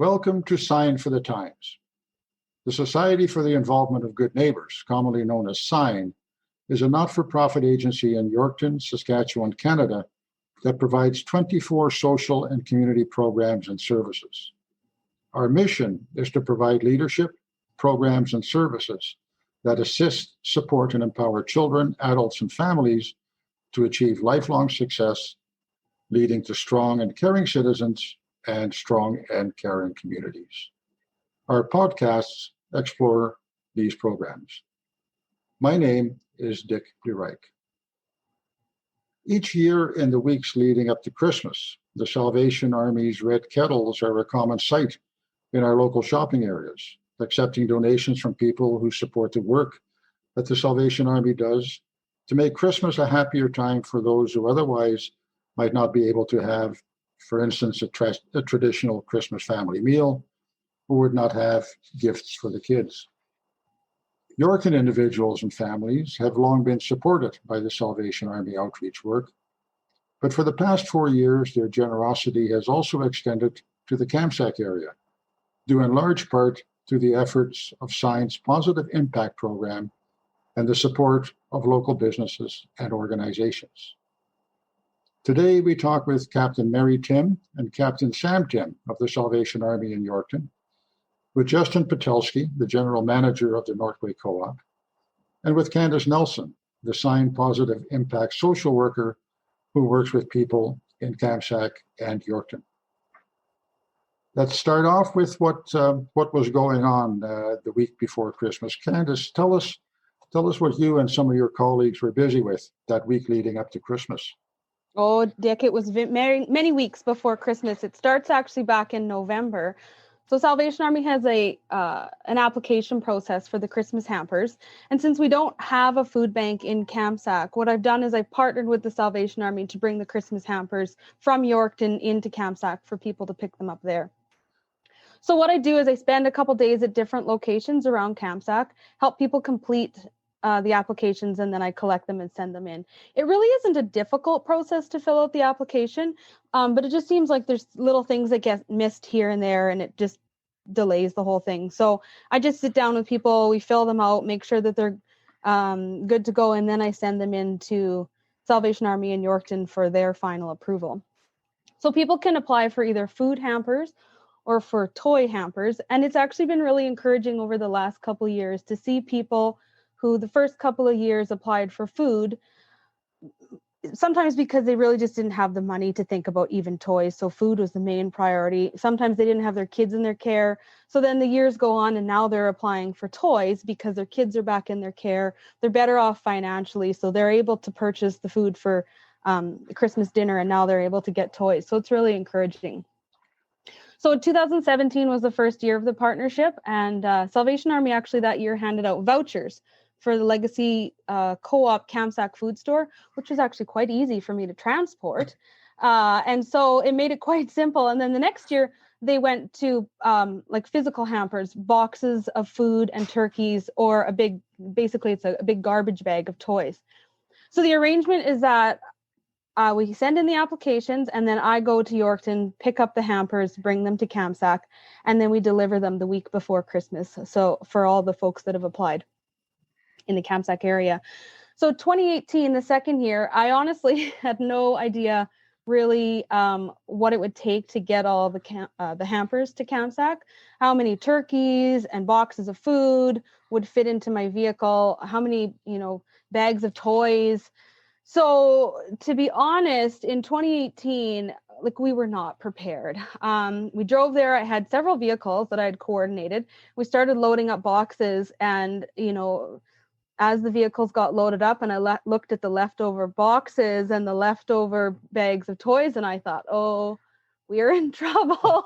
Welcome to Sign for the Times. The Society for the Involvement of Good Neighbors, commonly known as SIGN, is a not-for-profit agency in Yorkton, Saskatchewan, Canada, that provides 24 social and community programs and services. Our mission is to provide leadership, programs, and services that assist, support, and empower children, adults, and families to achieve lifelong success, leading to strong and caring citizens and strong and caring communities. Our podcasts explore these programs. My name is Dick DeRyk. Each year in the weeks leading up to Christmas, the Salvation Army's red kettles are a common sight in our local shopping areas, accepting donations from people who support the work that the Salvation Army does to make Christmas a happier time for those who otherwise might not be able to have, for instance, a traditional Christmas family meal, or would not have gifts for the kids. Yorkton individuals and families have long been supported by the Salvation Army outreach work, but for the past 4 years, their generosity has also extended to the Kamsack area, due in large part to the efforts of SIGN's Positive Impact Program and the support of local businesses and organizations. Today, we talk with Captain Mary Tim and Captain Sam Tim of the Salvation Army in Yorkton, with Justin Patelski, the General Manager of the Norquay Co-op, and with Candace Nelson, the SIGN Positive Impact social worker who works with people in Kamsack and Yorkton. Let's start off with what was going on the week before Christmas. Candace, tell us what you and some of your colleagues were busy with that week leading up to Christmas. Oh, Dick, it was many weeks before Christmas. It starts actually back in November. So Salvation Army has an application process for the Christmas hampers. And since we don't have a food bank in Kamsack, what I've done is I've partnered with the Salvation Army to bring the Christmas hampers from Yorkton into Kamsack for people to pick them up there. So what I do is I spend a couple days at different locations around Kamsack, help people complete the applications, and then I collect them and send them in. It really isn't a difficult process to fill out the application, but it just seems like there's little things that get missed here and there, and it just delays the whole thing. So I just sit down with people, we fill them out, make sure that they're good to go, and then I send them into Salvation Army in Yorkton for their final approval. So people can apply for either food hampers or for toy hampers, and it's actually been really encouraging over the last couple of years to see people who the first couple of years applied for food, sometimes because they really just didn't have the money to think about even toys. So food was the main priority. Sometimes they didn't have their kids in their care. So then the years go on and now they're applying for toys because their kids are back in their care. They're better off financially. So they're able to purchase the food for Christmas dinner, and now they're able to get toys. So it's really encouraging. So 2017 was the first year of the partnership, and Salvation Army actually that year handed out vouchers for the Legacy Co-op Kamsack food store, which was actually quite easy for me to transport. And so it made it quite simple. And then the next year, they went to like physical hampers, boxes of food and turkeys, or basically it's a big garbage bag of toys. So the arrangement is that we send in the applications, and then I go to Yorkton, pick up the hampers, bring them to Kamsack, and then we deliver them the week before Christmas. So for all the folks that have applied in the Kamsack area. So 2018, the second year, I honestly had no idea really what it would take to get all the hampers to Kamsack, how many turkeys and boxes of food would fit into my vehicle, how many, bags of toys. So to be honest, in 2018, we were not prepared. We drove there. I had several vehicles that I had coordinated. We started loading up boxes, and, as the vehicles got loaded up and I looked at the leftover boxes and the leftover bags of toys, and I thought, oh, we are in trouble.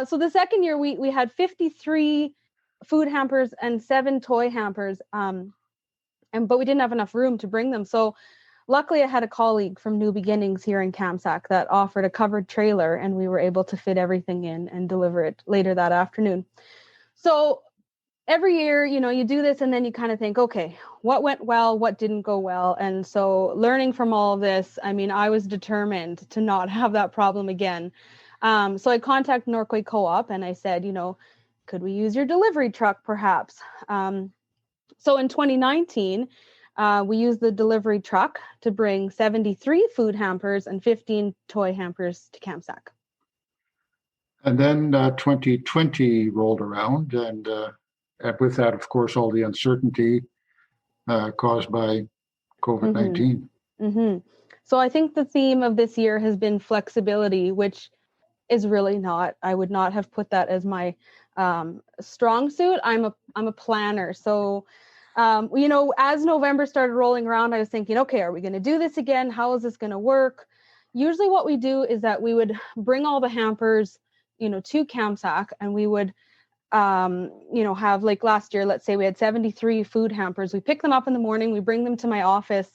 So the second year we had 53 food hampers and 7 toy hampers. But we didn't have enough room to bring them. So luckily I had a colleague from New Beginnings here in Kamsack that offered a covered trailer, and we were able to fit everything in and deliver it later that afternoon. So every year, you do this and then you kind of think, okay, what went well, what didn't go well? And so learning from all of this, I was determined to not have that problem again. So I contacted Norquay Co-op and I said, could we use your delivery truck perhaps? So in 2019, we used the delivery truck to bring 73 food hampers and 15 toy hampers to Kamsack. And then 2020 rolled around, and with that, of course, all the uncertainty caused by COVID-19. Mm-hmm. So I think the theme of this year has been flexibility, which is really not. I would not have put that as my strong suit. I'm a planner. So, as November started rolling around, I was thinking, okay, are we going to do this again? How is this going to work? Usually what we do is that we would bring all the hampers, to Kamsack, and we would, have, like last year, let's say we had 73 food hampers. We pick them up in the morning, we bring them to my office,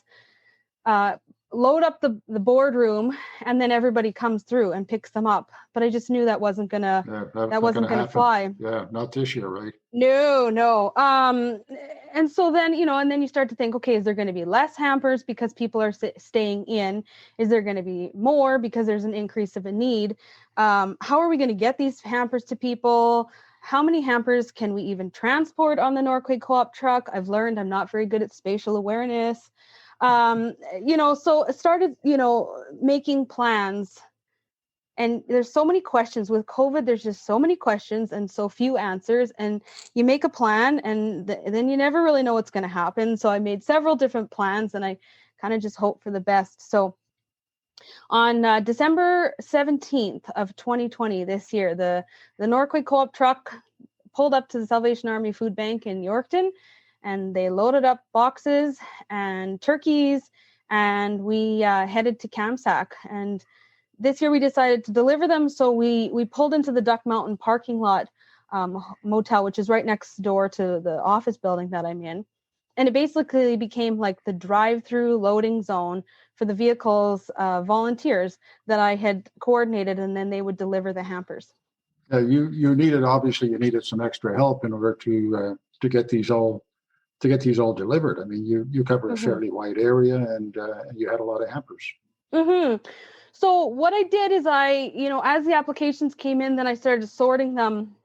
load up the boardroom, and then everybody comes through and picks them up. But I just knew that wasn't gonna fly. Yeah, not this year, right? No. And so then, and then you start to think, okay, is there going to be less hampers because people are staying in? Is there going to be more because there's an increase of a need? How are we going to get these hampers to people? How many hampers can we even transport on the Norquay Co-op truck? I've learned I'm not very good at spatial awareness. So I started, making plans, and there's so many questions with COVID. There's just so many questions and so few answers, and you make a plan and then you never really know what's going to happen. So I made several different plans and I kind of just hope for the best. So on December 17th of 2020, this year, the Norquay Co-op truck pulled up to the Salvation Army Food Bank in Yorkton, and they loaded up boxes and turkeys, and we headed to Kamsack. And this year we decided to deliver them. So we pulled into the Duck Mountain parking lot motel, which is right next door to the office building that I'm in. And it basically became like the drive-through loading zone for the vehicles, volunteers that I had coordinated, and then they would deliver the hampers. You needed some extra help in order to get these all delivered. I mean, you cover a fairly wide area, and you had a lot of hampers. Mm-hmm. So what I did is as the applications came in, then I started sorting them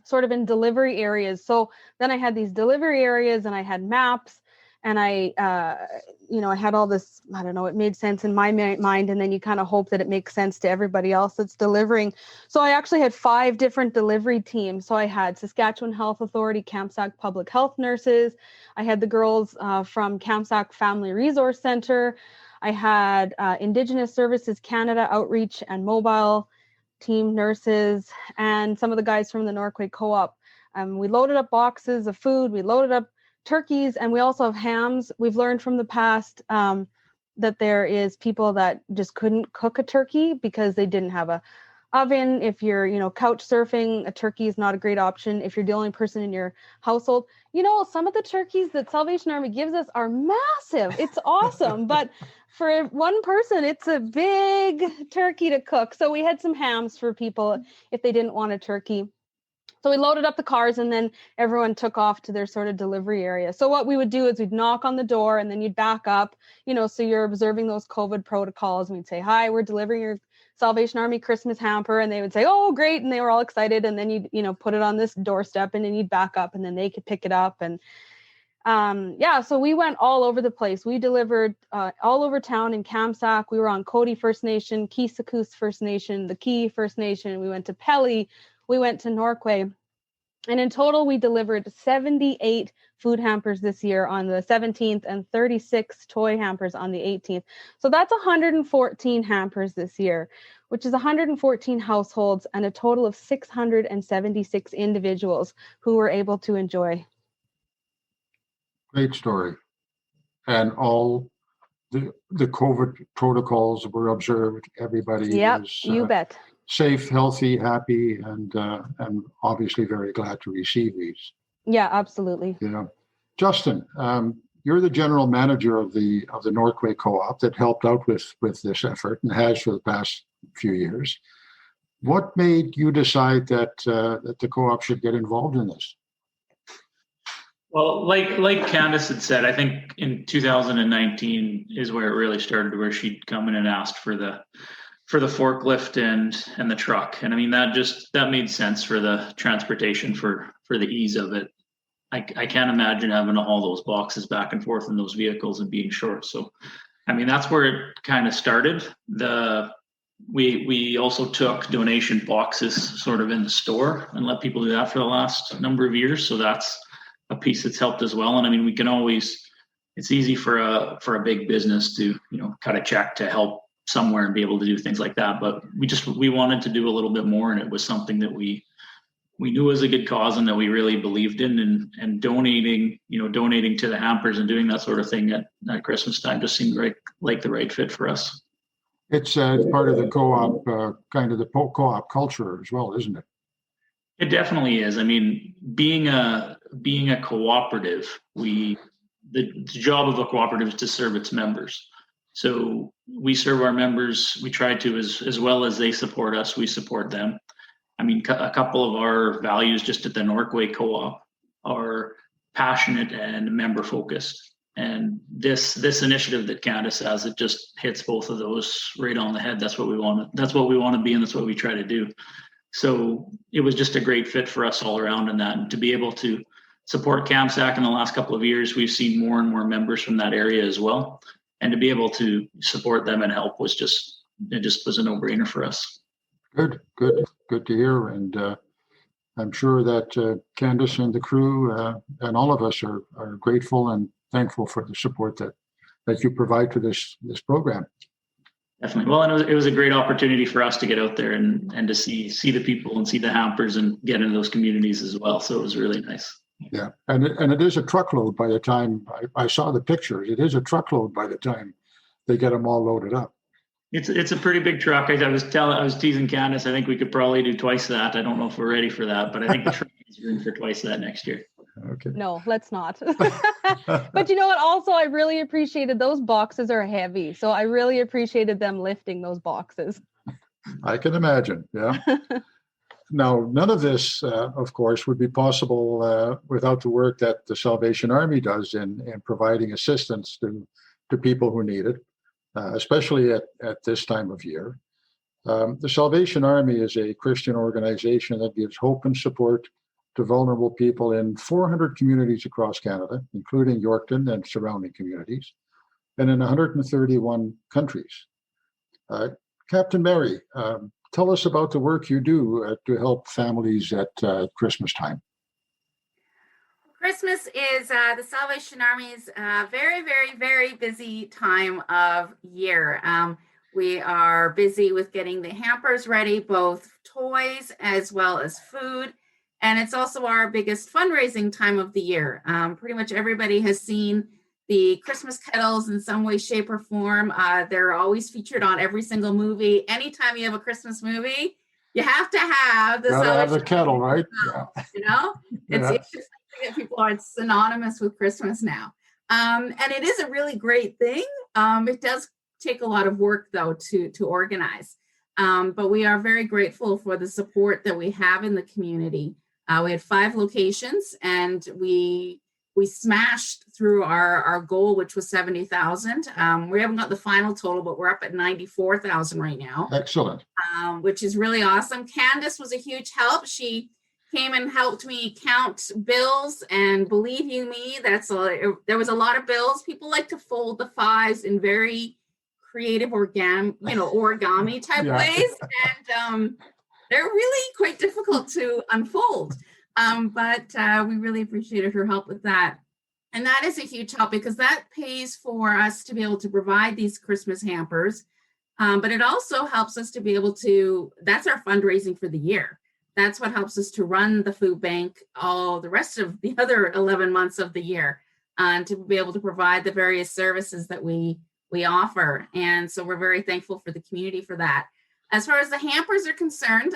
sort of in delivery areas. So then I had these delivery areas and I had maps, and I had all this, I don't know, it made sense in my mind. And then you kind of hope that it makes sense to everybody else that's delivering. So I actually had 5 different delivery teams. So I had Saskatchewan Health Authority, Kamsack Public Health Nurses. I had the girls from Kamsack Family Resource Center. I had Indigenous Services Canada Outreach and Mobile Team nurses, and some of the guys from the Norquay Co-op. We loaded up boxes of food. We loaded up turkeys, and we also have hams. We've learned from the past that there is people that just couldn't cook a turkey because they didn't have a oven. If you're, couch surfing, a turkey is not a great option. If you're the only person in your household, some of the turkeys that Salvation Army gives us are massive. It's awesome. But for one person, it's a big turkey to cook. So we had some hams for people if they didn't want a turkey. So we loaded up the cars, and then everyone took off to their sort of delivery area. So what we would do is we'd knock on the door, and then you'd back up, so you're observing those COVID protocols. And we'd say, "Hi, we're delivering your Salvation Army Christmas hamper." And they would say, "Oh, great." And they were all excited. And then you'd, put it on this doorstep, and then you'd back up, and then they could pick it up. And so we went all over the place. We delivered all over town in Kamsack. We were on Cody First Nation, Kisakus First Nation, the Key First Nation. We went to Pelly. We went to Norquay. And in total, we delivered 78 food hampers this year on the 17th and 36 toy hampers on the 18th. So that's 114 hampers this year, which is 114 households and a total of 676 individuals who were able to enjoy. Great story. And all the COVID protocols were observed. Everybody was you bet. Safe, healthy, happy, and obviously very glad to receive these. Yeah, absolutely. Justin, you're the general manager of the Norquay Co-op that helped out with this effort and has for the past few years. What made you decide that the co-op should get involved in this? Well, like Candace had said, I think in 2019 is where it really started, where she'd come in and asked for the for the forklift and the truck. And I mean, that made sense for the transportation for the ease of it. I can't imagine having to haul those boxes back and forth in those vehicles and being short. So, I mean, that's where it kind of started. We also took donation boxes sort of in the store and let people do that for the last number of years. So that's a piece that's helped as well. And I mean, it's easy for a big business to, cut a check to help somewhere and be able to do things like that. But we wanted to do a little bit more, and it was something that we knew was a good cause and that we really believed in, and donating to the Hampers and doing that sort of thing at Christmas time just seemed like the right fit for us. It's part of the co-op, kind of the co-op culture as well, isn't it? It definitely is. I mean, being a cooperative, the job of a cooperative is to serve its members. So we serve our members. We try to, as well as they support us, we support them. I mean, a couple of our values just at the Norquay Co-op are passionate and member focused. And this initiative that Candace has, it just hits both of those right on the head. That's what we want. That's what we want to be, and that's what we try to do. So it was just a great fit for us all around in that. And to be able to support Kamsack in the last couple of years, we've seen more and more members from that area as well. And to be able to support them and help was just was a no-brainer for us. Good to hear. And I'm sure that Candace and the crew and all of us are grateful and thankful for the support that you provide to this program. Definitely. Well, and it was a great opportunity for us to get out there and to see the people and see the Hampers and get into those communities as well. So it was really nice. Yeah, and it is a truckload by the time I saw the pictures. It is a truckload by the time they get them all loaded up. It's a pretty big truck. I was teasing Candace. I think we could probably do twice that. I don't know if we're ready for that, but I think the truck is room for twice that next year. Okay. No, let's not. But you know what? Also, I really appreciated those boxes are heavy. So I really appreciated them lifting those boxes. I can imagine. Yeah. Now, none of this, of course, would be possible without the work that the Salvation Army does in providing assistance to people who need it, especially at this time of year. The Salvation Army is a Christian organization that gives hope and support to vulnerable people in 400 communities across Canada, including Yorkton and surrounding communities, and in 131 countries. Captain Mary, tell us about the work you do to help families at Christmas time. Christmas is the Salvation Army's very, very, very busy time of year. We are busy with getting the hampers ready, both toys as well as food. And it's also our biggest fundraising time of the year. Pretty much everybody has seen the Christmas Kettles in some way, shape, or form. They're always featured on every single movie. Anytime you have a Christmas movie, you have to have the kettle, right? Yeah. It's just something that people are synonymous with Christmas now. And it is a really great thing. It does take a lot of work, though, to organize. But we are very grateful for the support that we have in the community. We had 5 locations, and we smashed through our goal, which was 70,000. We haven't got the final total, but we're up at 94,000 right now. Excellent. Which is really awesome. Candace was a huge help. She came and helped me count bills, and believe you me, there was a lot of bills. People like to fold the 5s in very creative origami type ways, and they're really quite difficult to unfold. But we really appreciated her help with that. And that is a huge help because that pays for us to be able to provide these Christmas hampers. But it also helps us to be able to, that's our fundraising for the year. That's what helps us to run the food bank all the rest of the other 11 months of the year, and to be able to provide the various services that we offer. And so we're very thankful for the community for that. As far as the hampers are concerned,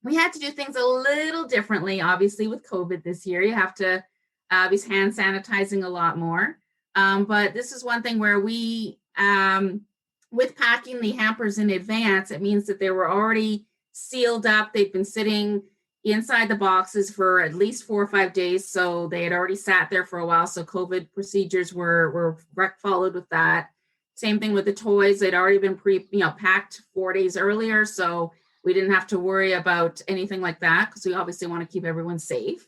we had to do things a little differently, obviously, with COVID this year. You have to be hand sanitizing a lot more. But this is one thing where we, with packing the hampers in advance, it means that they were already sealed up. They've been sitting inside the boxes for at least 4 or 5 days. So they had already sat there for a while. So COVID procedures were followed with that Same thing with the toys. They'd already been packed 4 days earlier. So we didn't have to worry about anything like that because we obviously want to keep everyone safe.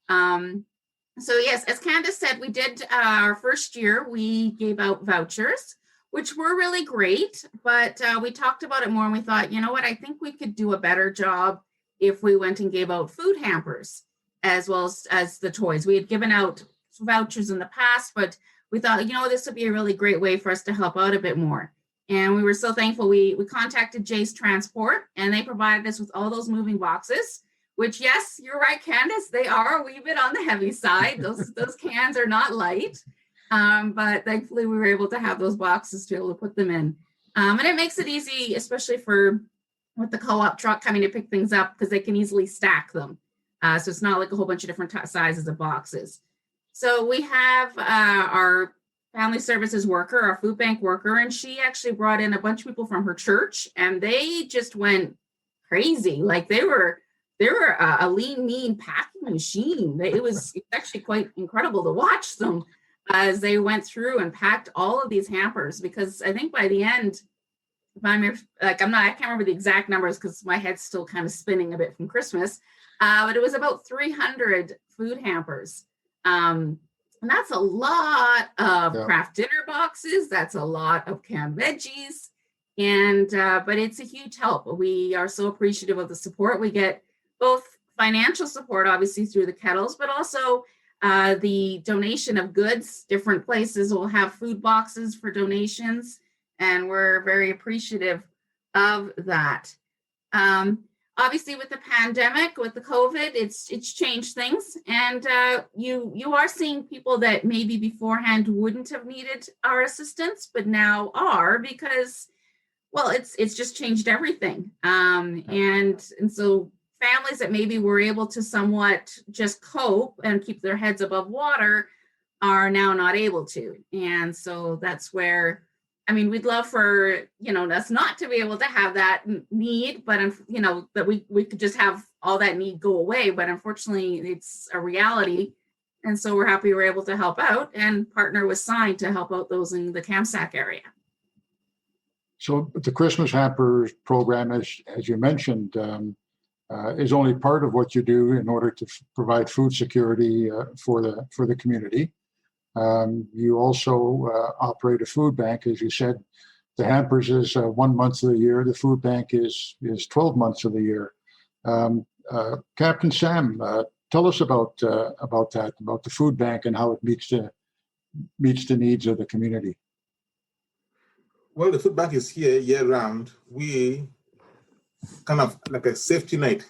So yes, as Candace said, we did our first year, we gave out vouchers, which were really great, but we talked about it more and we thought, you know what, I think we could do a better job if we went and gave out food hampers as well as the toys. We had given out vouchers in the past, but we thought, this would be a really great way for us to help out a bit more. And we were so thankful. We contacted Jace Transport and they provided us with all those moving boxes, which, yes, you're right, Candace, they are a wee bit on the heavy side. Those cans are not light, but thankfully we were able to have those boxes to be able to put them in. And it makes it easy, especially with the co-op truck coming to pick things up because they can easily stack them. So it's not like a whole bunch of different sizes of boxes. So we have our family services worker, our food bank worker, and she actually brought in a bunch of people from her church and they just went crazy. Like they were a lean, mean packing machine. It was actually quite incredible to watch them as they went through and packed all of these hampers, because I think by the end, I can't remember the exact numbers because my head's still kind of spinning a bit from Christmas, but it was about 300 food hampers. And that's a lot of craft dinner boxes. That's a lot of canned veggies. And, but it's a huge help. We are so appreciative of the support. We get both financial support, obviously, through the Kettles, but also the donation of goods. Different places will have food boxes for donations, and we're very appreciative of that. Obviously, with the pandemic, with the COVID, it's changed things, and you are seeing people that maybe beforehand wouldn't have needed our assistance, but now are, because, well, it's just changed everything, and so families that maybe were able to somewhat just cope and keep their heads above water are now not able to. And so that's where, we'd love for, us not to be able to have that need, but, that we could just have all that need go away. But unfortunately, it's a reality. And so we're happy we're able to help out and partner with Sign to help out those in the Kamsack area. So the Christmas Hampers program, as you mentioned, is only part of what you do in order to provide food security for the community. You also operate a food bank, as you said. The Hampers is 1 month of the year. The food bank is 12 months of the year. Captain Sam, tell us about that, about the food bank and how it meets the needs of the community. Well, the food bank is here year round. We kind of like a safety net.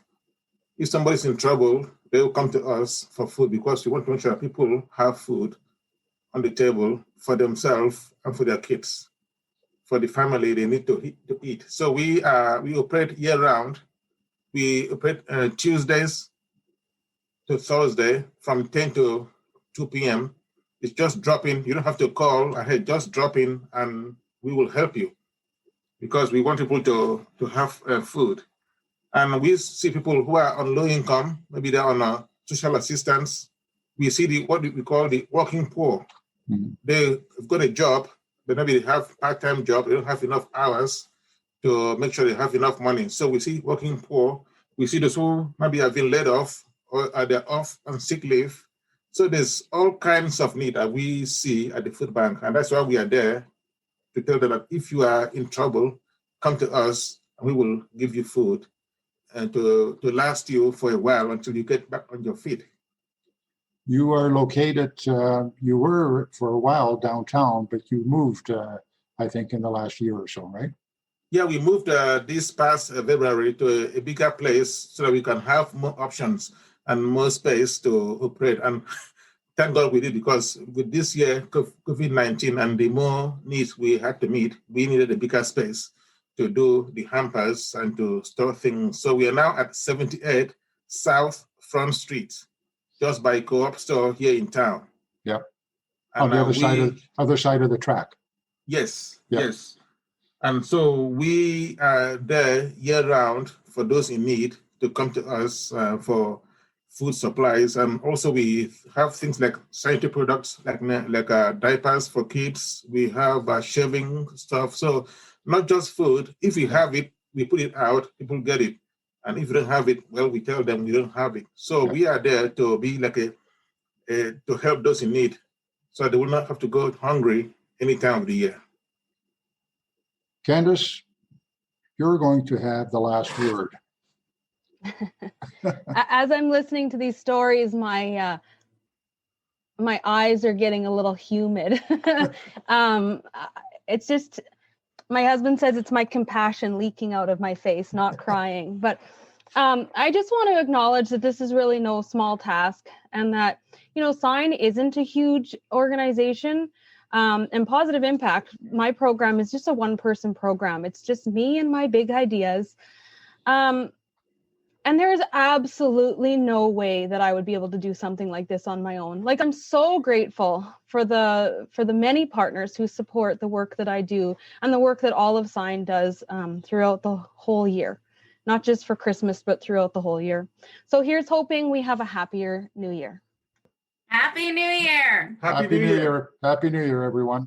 If somebody's in trouble, they'll come to us for food because we want to make sure that people have food on the table for themselves and for their kids. For the family, they need to eat. So we operate year round. We operate Tuesdays to Thursday from 10 to 2 p.m. It's just drop in. You don't have to call ahead. Just drop in and we will help you, because we want people to have food. And we see people who are on low income, maybe they're on social assistance. We see what we call the working poor. Mm-hmm. They've got a job, but maybe they have part-time job. They don't have enough hours to make sure they have enough money. So we see working poor. We see those who maybe have been laid off or they're off on sick leave. So there's all kinds of need that we see at the food bank. And that's why we are there, to tell them that if you are in trouble, come to us and we will give you food and to last you for a while until you get back on your feet. You are located, you were for a while downtown, but you moved, I think, in the last year or so, right? Yeah, we moved this past February to a bigger place so that we can have more options and more space to operate. And thank God we did, because with this year, COVID-19 and the more needs we had to meet, we needed a bigger space to do the hampers and to store things. So we are now at 78 South Front Street, just by Co-op store here in town. Yeah. And on the other side of the track. Yes, yep. Yes. And so we are there year round for those in need to come to us for food supplies, and also we have things like sanitary products, like diapers for kids. We have shaving stuff. So not just food. If we have it, we put it out. People get it, and if you don't have it, well, we tell them we don't have it. So we are there to be like to help those in need, so they will not have to go hungry any time of the year. Candace, you're going to have the last word. As I'm listening to these stories, my eyes are getting a little humid. It's just, my husband says it's my compassion leaking out of my face, not crying. But I just want to acknowledge that this is really no small task, and that, Sign isn't a huge organization. And Positive Impact, my program is just a one-person program. It's just me and my big ideas. And there is absolutely no way that I would be able to do something like this on my own. Like, I'm so grateful for the many partners who support the work that I do and the work that all of Sign does throughout the whole year, not just for Christmas, but throughout the whole year. So here's hoping we have a happier new year. Happy New Year. Happy New Year. Happy New Year, everyone.